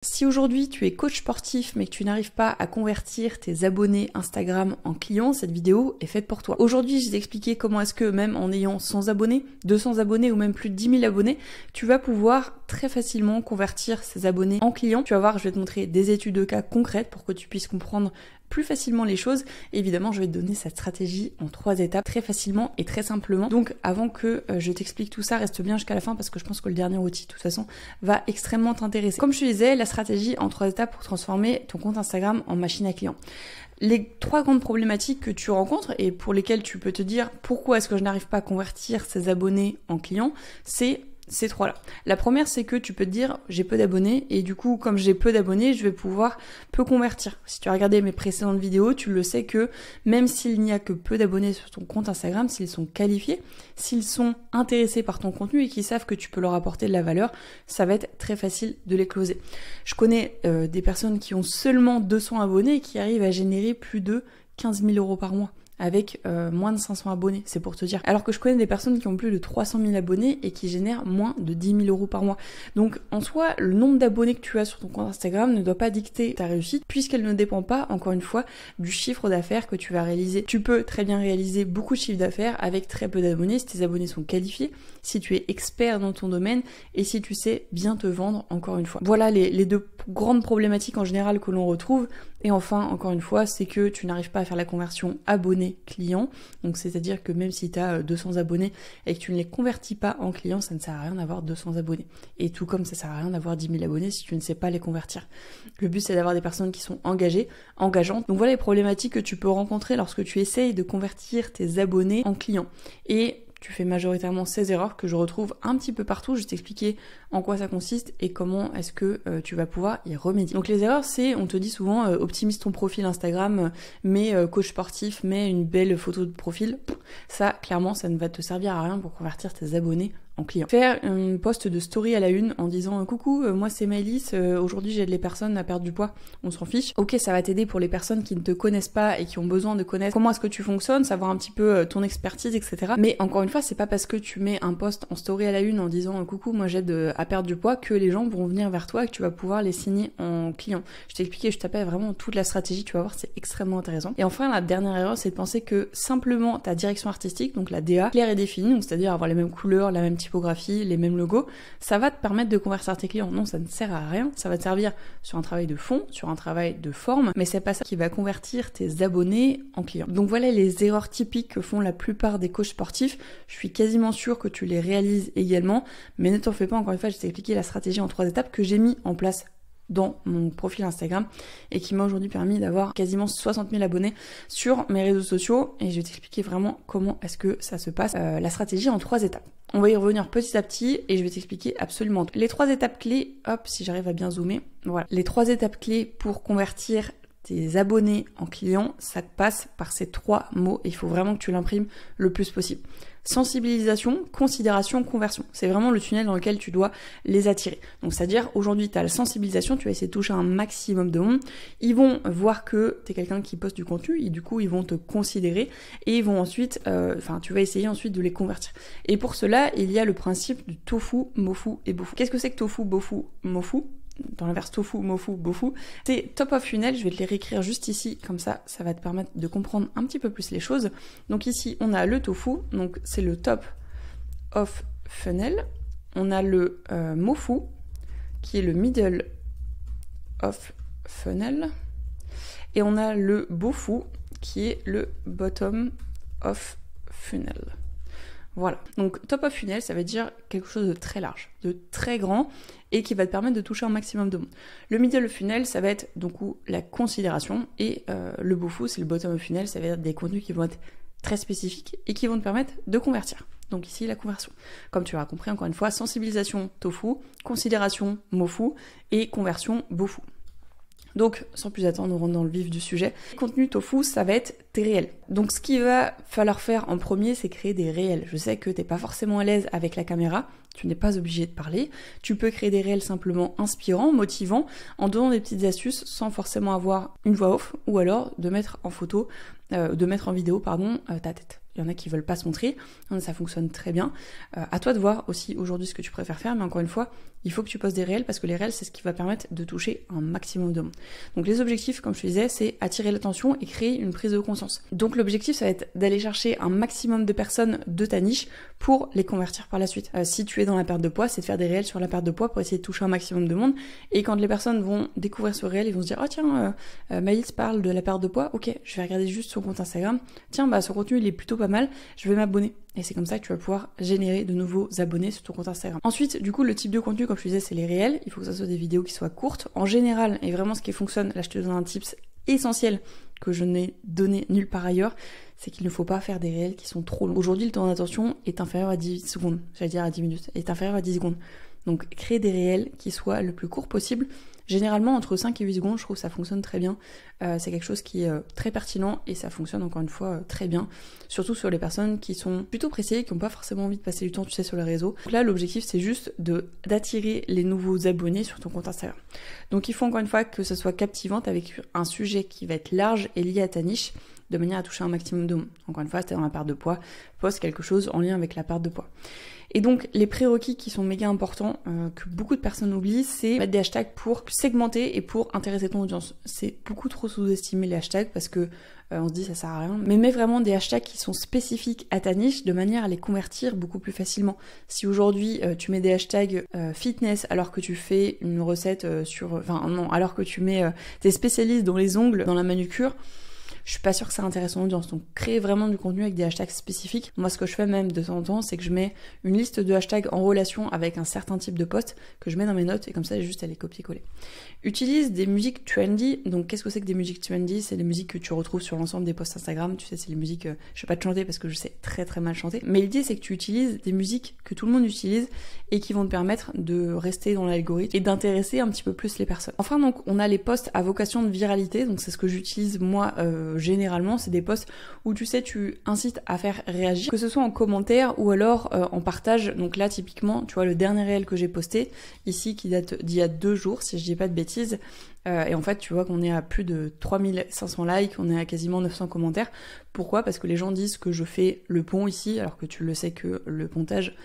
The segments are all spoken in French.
Si aujourd'hui tu es coach sportif mais que tu n'arrives pas à convertir tes abonnés Instagram en clients, cette vidéo est faite pour toi. Aujourd'hui, je vais t'expliquer comment est-ce que même en ayant 100 abonnés, 200 abonnés ou même plus de 10 000 abonnés, tu vas pouvoir très facilement convertir ces abonnés en clients. Tu vas voir, je vais te montrer des études de cas concrètes pour que tu puisses comprendre plus facilement les choses. Évidemment, je vais te donner cette stratégie en 3 étapes très facilement et très simplement. Donc avant que je t'explique tout ça, reste bien jusqu'à la fin parce que je pense que le dernier outil, de toute façon, va extrêmement t'intéresser. Comme je te disais, la stratégie en 3 étapes pour transformer ton compte Instagram en machine à clients. Les 3 grandes problématiques que tu rencontres et pour lesquelles tu peux te dire pourquoi est-ce que je n'arrive pas à convertir ces abonnés en clients, c'est ces 3-là. La première, c'est que tu peux te dire j'ai peu d'abonnés et du coup, comme j'ai peu d'abonnés, je vais pouvoir peu convertir. Si tu as regardé mes précédentes vidéos, tu le sais que même s'il n'y a que peu d'abonnés sur ton compte Instagram, s'ils sont qualifiés, s'ils sont intéressés par ton contenu et qu'ils savent que tu peux leur apporter de la valeur, ça va être très facile de les closer. Je connais des personnes qui ont seulement 200 abonnés et qui arrivent à générer plus de 15 000 € par mois avec moins de 500 abonnés, c'est pour te dire. Alors que je connais des personnes qui ont plus de 300 000 abonnés et qui génèrent moins de 10 000 € par mois. Donc en soi, le nombre d'abonnés que tu as sur ton compte Instagram ne doit pas dicter ta réussite puisqu'elle ne dépend pas, encore une fois, du chiffre d'affaires que tu vas réaliser. Tu peux très bien réaliser beaucoup de chiffre d'affaires avec très peu d'abonnés si tes abonnés sont qualifiés, si tu es expert dans ton domaine et si tu sais bien te vendre, encore une fois. Voilà les 2 grandes problématiques en général que l'on retrouve. Et enfin, encore une fois, c'est que tu n'arrives pas à faire la conversion abonné-client. Donc c'est-à-dire que même si tu as 200 abonnés et que tu ne les convertis pas en clients, ça ne sert à rien d'avoir 200 abonnés. Et tout comme ça sert à rien d'avoir 10 000 abonnés si tu ne sais pas les convertir. Le but, c'est d'avoir des personnes qui sont engagées, engageantes. Donc voilà les problématiques que tu peux rencontrer lorsque tu essayes de convertir tes abonnés en clients. Et tu fais majoritairement ces erreurs que je retrouve un petit peu partout. Je vais t'expliquer en quoi ça consiste et comment est-ce que tu vas pouvoir y remédier. Donc les erreurs, c'est, on te dit souvent, optimise ton profil Instagram, mets coach sportif, mets une belle photo de profil. Ça, clairement, ça ne va te servir à rien pour convertir tes abonnés en clients. Faire un post de story à la une en disant coucou, moi c'est Maëlys, aujourd'hui j'aide les personnes à perdre du poids, on s'en fiche. Ok, ça va t'aider pour les personnes qui ne te connaissent pas et qui ont besoin de connaître comment est-ce que tu fonctionnes, savoir un petit peu ton expertise, etc. Mais encore une fois, c'est pas parce que tu mets un post en story à la une en disant coucou, moi j'aide à perdre du poids que les gens vont venir vers toi et que tu vas pouvoir les signer en client. Je t'ai expliqué, je t'appelle vraiment toute la stratégie, tu vas voir, c'est extrêmement intéressant. Et enfin, la dernière erreur, c'est de penser que simplement ta direction artistique, donc la DA, claire et définie, donc c'est-à-dire avoir les mêmes couleurs, la même typographie, les mêmes logos, ça va te permettre de convertir tes clients. Non, ça ne sert à rien, ça va te servir sur un travail de fond, sur un travail de forme, mais c'est pas ça qui va convertir tes abonnés en clients. Donc voilà les erreurs typiques que font la plupart des coachs sportifs. Je suis quasiment sûre que tu les réalises également, mais ne t'en fais pas, encore une fois, je t'ai expliqué la stratégie en 3 étapes que j'ai mis en place dans mon profil Instagram et qui m'a aujourd'hui permis d'avoir quasiment 60 000 abonnés sur mes réseaux sociaux et je vais t'expliquer vraiment comment est-ce que ça se passe, la stratégie en 3 étapes. On va y revenir petit à petit et je vais t'expliquer absolument tout. Les 3 étapes clés, hop, si j'arrive à bien zoomer, voilà. Les 3 étapes clés pour convertir tes abonnés en clients, ça passe par ces 3 mots et il faut vraiment que tu l'imprimes le plus possible. Sensibilisation, considération, conversion. C'est vraiment le tunnel dans lequel tu dois les attirer. Donc c'est-à-dire aujourd'hui tu as la sensibilisation, tu vas essayer de toucher un maximum de monde. Ils vont voir que tu es quelqu'un qui poste du contenu et du coup ils vont te considérer et ils vont ensuite, tu vas essayer ensuite de les convertir. Et pour cela, il y a le principe du tofu, mofu et bofu. Qu'est-ce que c'est que tofu, bofu, mofu ? Dans l'inverse tofu, mofu, bofu, c'est top of funnel, je vais te les réécrire juste ici, comme ça va te permettre de comprendre un petit peu plus les choses. Donc ici, on a le tofu, donc c'est le top of funnel. On a le mofu, qui est le middle of funnel. Et on a le bofu, qui est le bottom of funnel. Voilà, donc top of funnel, ça veut dire quelque chose de très large, de très grand et qui va te permettre de toucher un maximum de monde. Le middle of funnel, ça va être donc la considération et le bofu, c'est le bottom of funnel, ça va être des contenus qui vont être très spécifiques et qui vont te permettre de convertir. Donc ici, la conversion. Comme tu auras compris, encore une fois, sensibilisation tofu, considération mofu et conversion bofu. Donc, sans plus attendre, on rentre dans le vif du sujet. Le contenu tofu, ça va être tes réels. Donc, ce qu'il va falloir faire en premier, c'est créer des réels. Je sais que t'es pas forcément à l'aise avec la caméra, tu n'es pas obligé de parler. Tu peux créer des réels simplement inspirants, motivants, en donnant des petites astuces sans forcément avoir une voix off, ou alors de mettre en vidéo, ta tête. Il y en a qui veulent pas se montrer, ça fonctionne très bien. À toi de voir aussi aujourd'hui ce que tu préfères faire, mais encore une fois, il faut que tu postes des réels parce que les réels, c'est ce qui va permettre de toucher un maximum de monde. Donc les objectifs, comme je te disais, c'est attirer l'attention et créer une prise de conscience. Donc l'objectif, ça va être d'aller chercher un maximum de personnes de ta niche pour les convertir par la suite. Si tu es dans la perte de poids, c'est de faire des réels sur la perte de poids pour essayer de toucher un maximum de monde. Et quand les personnes vont découvrir ce réel, ils vont se dire « Oh tiens, Maëlys parle de la perte de poids, ok, je vais regarder juste son compte Instagram. Tiens, bah son contenu il est plutôt pas mal, je vais m'abonner. » Et c'est comme ça que tu vas pouvoir générer de nouveaux abonnés sur ton compte Instagram. Ensuite, du coup, le type de contenu, comme je te disais, c'est les réels. Il faut que ça soit des vidéos qui soient courtes. En général, et vraiment ce qui fonctionne, là je te donne un tips essentiel que je n'ai donné nulle part ailleurs, c'est qu'il ne faut pas faire des réels qui sont trop longs. Aujourd'hui, le temps d'attention est inférieur à 10 secondes, j'allais dire à 10 minutes, est inférieur à 10 secondes. Donc créer des réels qui soient le plus court possible. Généralement entre 5 et 8 secondes, je trouve que ça fonctionne très bien. C'est quelque chose qui est très pertinent et ça fonctionne encore une fois très bien. Surtout sur les personnes qui sont plutôt pressées, qui n'ont pas forcément envie de passer du temps, tu sais, sur les réseaux. Donc là, l'objectif, c'est juste d'attirer les nouveaux abonnés sur ton compte Instagram. Donc il faut encore une fois que ça soit captivante avec un sujet qui va être large et lié à ta niche, de manière à toucher un maximum de monde. Encore une fois, si t'es dans la perte de poids, poste quelque chose en lien avec la perte de poids. Et donc, les prérequis qui sont méga importants, que beaucoup de personnes oublient, c'est mettre des hashtags pour segmenter et pour intéresser ton audience. C'est beaucoup trop sous-estimé les hashtags parce que on se dit ça sert à rien. Mais mets vraiment des hashtags qui sont spécifiques à ta niche de manière à les convertir beaucoup plus facilement. Si aujourd'hui tu mets des hashtags fitness alors que tu fais une recette alors que tu mets t'es spécialiste dans les ongles, dans la manucure, je suis pas sûre que ça intéresse ton audience. Donc créer vraiment du contenu avec des hashtags spécifiques. Moi ce que je fais même de temps en temps, c'est que je mets une liste de hashtags en relation avec un certain type de post que je mets dans mes notes et comme ça j'ai juste à les copier-coller. Utilise des musiques trendy. Donc qu'est-ce que c'est que des musiques trendy? C'est des musiques que tu retrouves sur l'ensemble des posts Instagram. Tu sais, c'est les musiques, je vais pas te chanter parce que je sais très très mal chanter. Mais l'idée c'est que tu utilises des musiques que tout le monde utilise et qui vont te permettre de rester dans l'algorithme et d'intéresser un petit peu plus les personnes. Enfin donc on a les posts à vocation de viralité. Donc c'est ce que j'utilise moi généralement, c'est des posts où tu sais, tu incites à faire réagir, que ce soit en commentaire ou alors en partage. Donc là, typiquement, tu vois, le dernier réel que j'ai posté, ici, qui date d'il y a 2 jours, si je dis pas de bêtises, et en fait, tu vois qu'on est à plus de 3500 likes, on est à quasiment 900 commentaires. Pourquoi? Parce que les gens disent que je fais le pont ici, alors que tu le sais que le pontage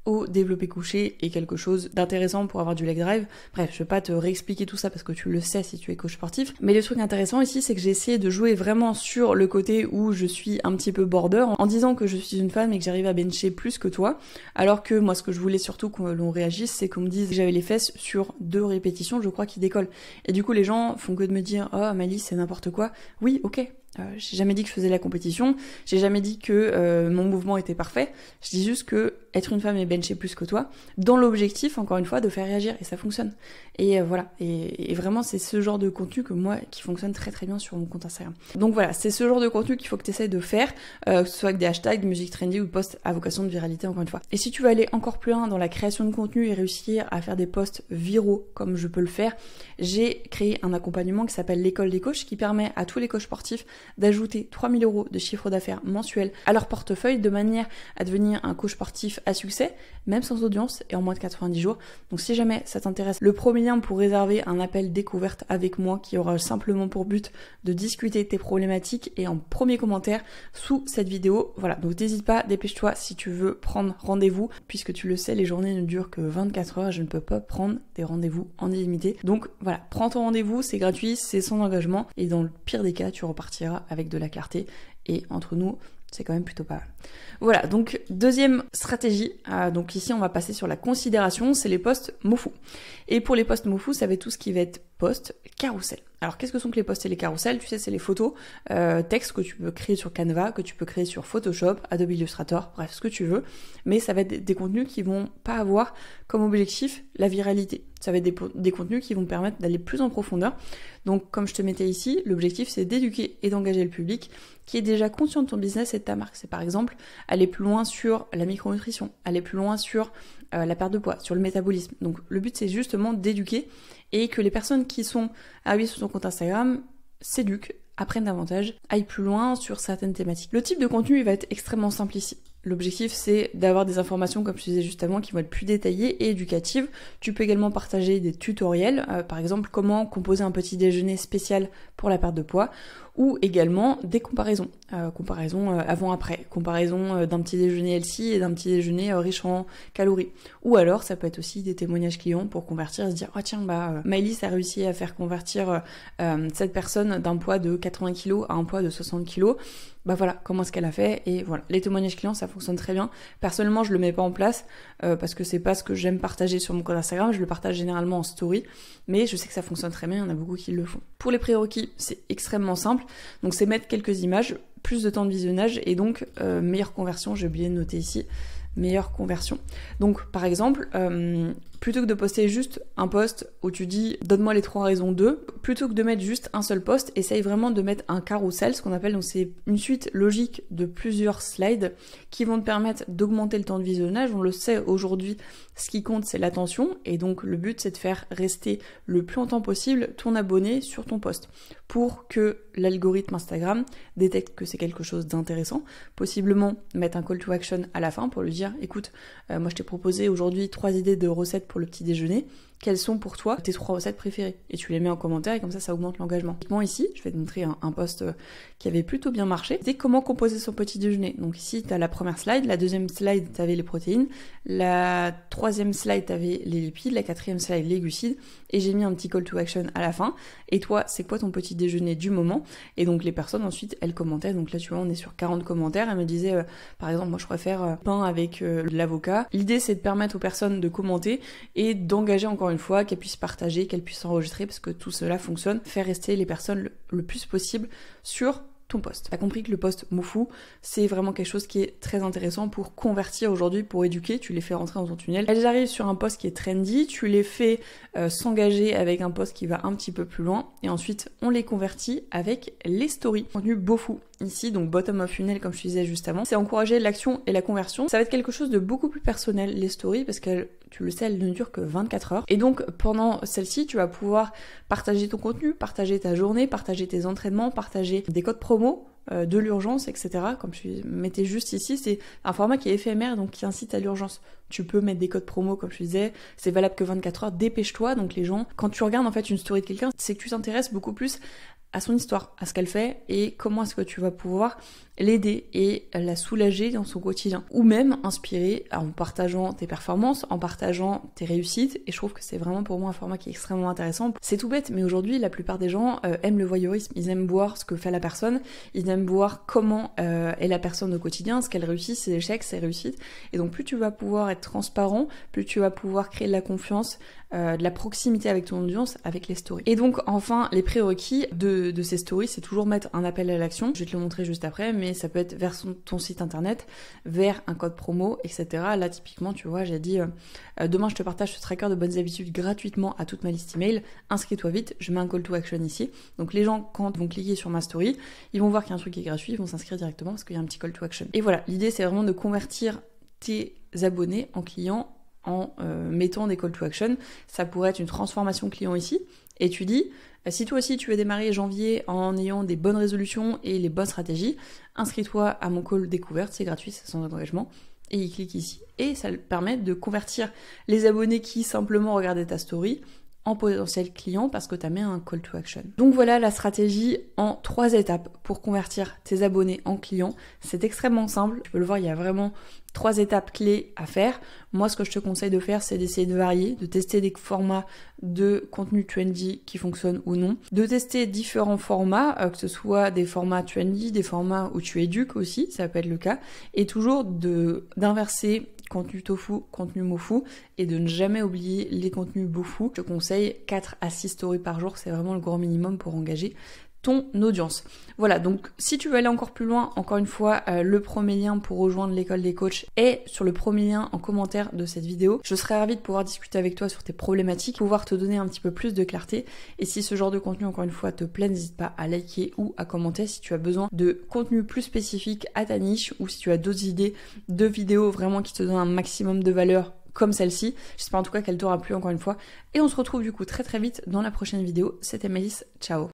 au développé couché est quelque chose d'intéressant pour avoir du leg drive. Bref, je vais pas te réexpliquer tout ça parce que tu le sais si tu es coach sportif. Mais le truc intéressant ici, c'est que j'ai essayé de jouer vraiment sur le côté où je suis un petit peu border en disant que je suis une femme et que j'arrive à bencher plus que toi. Alors que moi, ce que je voulais surtout que l'on réagisse, c'est qu'on me dise que j'avais les fesses sur 2 répétitions, je crois, qui décollent. Et du coup, les gens font que de me dire « Oh, Maëlys, c'est n'importe quoi. » Oui, ok. J'ai jamais dit que je faisais la compétition, j'ai jamais dit que mon mouvement était parfait, je dis juste que être une femme et bencher plus que toi, dans l'objectif, encore une fois, de faire réagir, et ça fonctionne. Et voilà, et vraiment c'est ce genre de contenu que moi, qui fonctionne très très bien sur mon compte Instagram. Donc voilà, c'est ce genre de contenu qu'il faut que tu essaies de faire, que ce soit avec des hashtags, musique trendy ou posts à vocation de viralité, encore une fois. Et si tu veux aller encore plus loin dans la création de contenu et réussir à faire des posts viraux, comme je peux le faire, j'ai créé un accompagnement qui s'appelle l'école des coachs, qui permet à tous les coachs sportifs d'ajouter 3000 € de chiffre d'affaires mensuel à leur portefeuille de manière à devenir un coach sportif à succès, même sans audience et en moins de 90 jours. Donc si jamais ça t'intéresse, le premier lien pour réserver un appel découverte avec moi qui aura simplement pour but de discuter tes problématiques et en premier commentaire sous cette vidéo. Voilà, donc n'hésite pas, dépêche-toi si tu veux prendre rendez-vous, puisque tu le sais, les journées ne durent que 24 heures et je ne peux pas prendre des rendez-vous en illimité. Donc voilà, prends ton rendez-vous, c'est gratuit, c'est sans engagement et dans le pire des cas, tu repartiras avec de la clarté et entre nous, c'est quand même plutôt pas mal. Voilà, donc deuxième stratégie, donc ici on va passer sur la considération, c'est les posts mots-fous. Et pour les posts mots-fous, ça va être tout ce qui va être post carrousel. Alors qu'est-ce que sont que les posts et les carousels? Tu sais, c'est les photos, textes que tu peux créer sur Canva, que tu peux créer sur Photoshop, Adobe Illustrator, bref, ce que tu veux. Mais ça va être des contenus qui vont pas avoir comme objectif la viralité. Ça va être des contenus qui vont permettre d'aller plus en profondeur. Donc comme je te mettais ici, l'objectif c'est d'éduquer et d'engager le public qui est déjà conscient de ton business et de ta marque. C'est par exemple aller plus loin sur la micronutrition, aller plus loin sur la perte de poids, sur le métabolisme. Donc le but c'est justement d'éduquer et que les personnes qui sont arrivées sur ton compte Instagram s'éduquent, apprennent davantage, aillent plus loin sur certaines thématiques. Le type de contenu il va être extrêmement simple ici. L'objectif c'est d'avoir des informations, comme je disais juste avant, qui vont être plus détaillées et éducatives. Tu peux également partager des tutoriels, par exemple comment composer un petit déjeuner spécial pour la perte de poids, ou également des comparaisons. Comparaison avant-après, comparaison d'un petit déjeuner healthy et d'un petit déjeuner riche en calories. Ou alors ça peut être aussi des témoignages clients pour convertir et se dire « Oh tiens, Maëlys a réussi à faire convertir cette personne d'un poids de 80 kg à un poids de 60 kg. » Bah voilà, comment est-ce qu'elle a fait, et voilà. Les témoignages clients, ça fonctionne très bien. Personnellement, je le mets pas en place parce que c'est pas ce que j'aime partager sur mon compte Instagram, je le partage généralement en story, mais je sais que ça fonctionne très bien, il y en a beaucoup qui le font. Pour les prérequis, c'est extrêmement simple, donc c'est mettre quelques images, plus de temps de visionnage et donc meilleure conversion, j'ai oublié de noter ici, meilleure conversion. Donc par exemple, plutôt que de poster juste un post où tu dis donne-moi les 3 raisons de, plutôt que de mettre juste un seul post, essaye vraiment de mettre un carrousel, ce qu'on appelle, donc c'est une suite logique de plusieurs slides qui vont te permettre d'augmenter le temps de visionnage. On le sait aujourd'hui, ce qui compte c'est l'attention, et donc le but c'est de faire rester le plus longtemps possible ton abonné sur ton post pour que l'algorithme Instagram détecte que c'est quelque chose d'intéressant, possiblement mettre un call to action à la fin pour lui dire écoute, moi je t'ai proposé aujourd'hui 3 idées de recettes pour le petit déjeuner, quelles sont pour toi tes 3 recettes préférées, et tu les mets en commentaire et comme ça augmente l'engagement. Typiquement ici, je vais te montrer un post qui avait plutôt bien marché, c'est comment composer son petit déjeuner. Donc ici tu as la première slide, la deuxième slide tu avais les protéines, la troisième slide tu avais les lipides, la quatrième slide les glucides, et j'ai mis un petit call to action à la fin. Et toi, c'est quoi ton petit déjeuner du moment? Et donc les personnes ensuite elles commentaient, donc là tu vois on est sur 40 commentaires, elles me disaient par exemple moi je préfère pain avec de l'avocat. L'idée c'est de permettre aux personnes de commenter et d'engager encore une fois, qu'elles puissent partager, qu'elles puissent enregistrer, parce que tout cela fonctionne, faire rester les personnes le plus possible sur ton post. T'as compris que le post Moufou, c'est vraiment quelque chose qui est très intéressant pour convertir aujourd'hui, pour éduquer, tu les fais rentrer dans ton tunnel. Elles arrivent sur un post qui est trendy, tu les fais s'engager avec un post qui va un petit peu plus loin, et ensuite on les convertit avec les stories. Contenu Beaufou. Ici, donc bottom of funnel comme je te disais juste avant, c'est encourager l'action et la conversion. Ça va être quelque chose de beaucoup plus personnel, les stories, parce que tu le sais, elles ne durent que 24 heures. Et donc pendant celle-ci, tu vas pouvoir partager ton contenu, partager ta journée, partager tes entraînements, partager des codes promo, de l'urgence, etc. Comme je mettais juste ici, c'est un format qui est éphémère, donc qui incite à l'urgence. Tu peux mettre des codes promo, comme je disais, c'est valable que 24 heures, dépêche-toi. Donc les gens, quand tu regardes en fait une story de quelqu'un, c'est que tu t'intéresses beaucoup plus à son histoire, à ce qu'elle fait et comment est-ce que tu vas pouvoir l'aider et la soulager dans son quotidien. Ou même inspirer en partageant tes performances, en partageant tes réussites, et je trouve que c'est vraiment pour moi un format qui est extrêmement intéressant. C'est tout bête, mais aujourd'hui la plupart des gens aiment le voyeurisme, ils aiment voir ce que fait la personne, ils aiment voir comment est la personne au quotidien, ce qu'elle réussit, ses échecs, ses réussites, et donc plus tu vas pouvoir être transparent, plus tu vas pouvoir créer de la confiance, de la proximité avec ton audience, avec les stories. Et donc enfin, les prérequis de ces stories, c'est toujours mettre un appel à l'action, je vais te le montrer juste après, mais ça peut être vers ton site internet, vers un code promo, etc. Là typiquement, tu vois, j'ai dit demain je te partage ce tracker de bonnes habitudes gratuitement à toute ma liste email, inscris-toi vite, je mets un call to action ici. Donc les gens, quand ils vont cliquer sur ma story, ils vont voir qu'il y a un truc qui est gratuit, ils vont s'inscrire directement parce qu'il y a un petit call to action. Et voilà, l'idée c'est vraiment de convertir tes abonnés en clients en mettant des call to action. Ça pourrait être une transformation client ici, et tu dis si toi aussi tu veux démarrer janvier en ayant des bonnes résolutions et les bonnes stratégies, inscris-toi à mon call découverte, c'est gratuit, c'est sans engagement, et il clique ici. Et ça permet de convertir les abonnés qui simplement regardaient ta story en potentiel client parce que tu as mis un call to action. Donc voilà la stratégie en 3 étapes pour convertir tes abonnés en clients. C'est extrêmement simple, tu peux le voir, il y a vraiment 3 étapes clés à faire. Moi ce que je te conseille de faire, c'est d'essayer de varier, de tester des formats de contenu trendy qui fonctionnent ou non, de tester différents formats, que ce soit des formats trendy, des formats où tu éduques aussi, ça peut être le cas, et toujours d'inverser contenu tofu, contenu mofu, et de ne jamais oublier les contenus beaufou. Je te conseille 4 à 6 stories par jour, c'est vraiment le grand minimum pour engager ton audience. Voilà, donc si tu veux aller encore plus loin, encore une fois, le premier lien pour rejoindre l'école des coachs est sur le premier lien en commentaire de cette vidéo. Je serais ravie de pouvoir discuter avec toi sur tes problématiques, pouvoir te donner un petit peu plus de clarté. Et si ce genre de contenu, encore une fois, te plaît, n'hésite pas à liker ou à commenter si tu as besoin de contenu plus spécifique à ta niche ou si tu as d'autres idées de vidéos vraiment qui te donnent un maximum de valeur comme celle-ci. J'espère en tout cas qu'elle t'aura plu encore une fois. Et on se retrouve du coup très très vite dans la prochaine vidéo. C'était Maëlys, ciao.